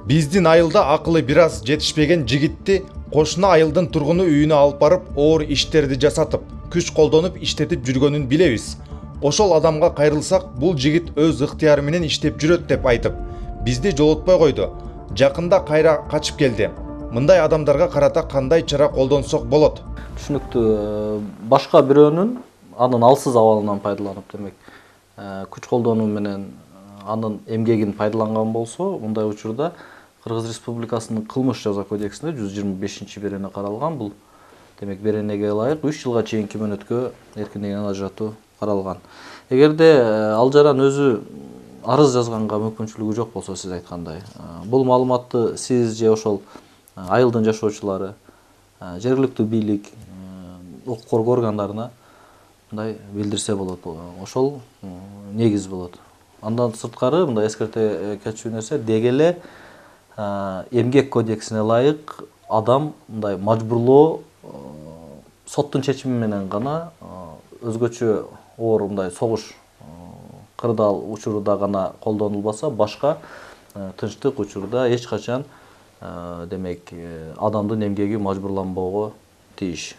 Биздин айылда акылы бир аз жетишпеген жигитти кошуна айылдын тургуну үйүнө алып барып оор иштерди жасатып, күч колдонуп иштетип жүргөнүн билебиз. Ошол адамга кайрылсак, бул жигит өз ыктыяры менен иштеп жүрөт деп айтып, бизди жолотпой койду. Жакында кайра качып келди. Мындай адамдарга карата кандай чара колдонсок болот? Түшүнүктүү. Башка бирөөнүн анын алсыз абалынан пайдаланып, демек, күч колдонуу менен анын эмгегин пайдаланган болсо, мындай учурда Кыргыз Республикасынын кылмыш жаза кодексинде 125-берене каралган. Бул демек беренеге ылайык 3 жылга чейинки мөөнөткө эркиндигинен ажыратуу каралган. Эгерде ал жаран өзү арыз жазганга мүмкүнчүлүгү жок болсо, сиз айткандай, бул маалыматты сиз же ошол айылдын жашоочулары, жергиликтүү бийлик, укук коргоо органдарына мындай билдирсе болот. Ошол негиз болот. Андан сырткары мындай эскерте кетчү нерсе, деги эле эмгек кодексине ылайык адам мындай мажбурлоо соттун чечими менен гана, өзгөчө оор мындай согуш кырдаал учурда гана колдонулбаса, башка тынчтык учурда эч качан демек адамдын эмгеги мажбурланбоого тийиш.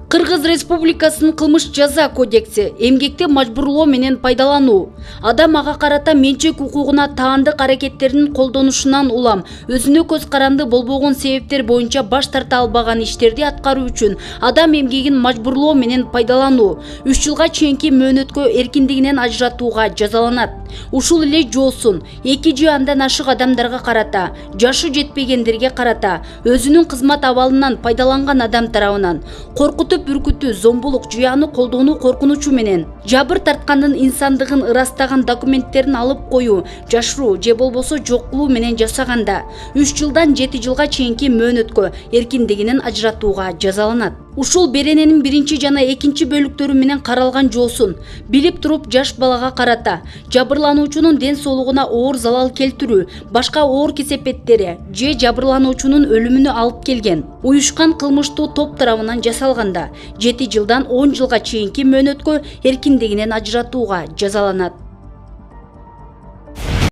Кыргыз Республикасынын кылмыш жаза кодекси эмгекте мажбурлоо менен пайдалануу, адам ага карата менчек укугуна таандык аракеттерин колдонушунан улам өзүнө көз каранды болбогон себептер боюнча баш тарта албаган иштерди аткаруу үчүн адам эмгегин мажбурлоо менен пайдалануу 3 жылга чейинки мөөнөткө эркиндигинен ажыратууга жазаланат. Ушул эле жоосун 2 же андан ашык адамдарга карата, жашы жетпегендерге карата өзүнүн кызмат абалынан пайдаланган адам тарабынан коркутуп үркүтүү, зомбулук, жуяны колдонуу коркунучу менен жабыр тарткандын инсандыгын ырастаган документтерин алып коюу, жашыруу же болбосо жок кылуу менен жасаганда 3 жылдан 7 жылга чейинки мөөнөткө эркиндигинен ажыратууга жазаланат. Ушул берененин 1 жана 2 бөлүктөрү менен каралган жоосун билип туруп жаш балага карата жабырлануучунун ден соолугуна оор залал келтирүү, башка оор кесепеттери же жабырлануучунун өлүмүнө алып келген уюшкан кылмыштуу топ тарабынан жасалганда 7 жылдан 10 жылга чейинки мөөнөткө эркиндигинен ажыратууга жазаланат.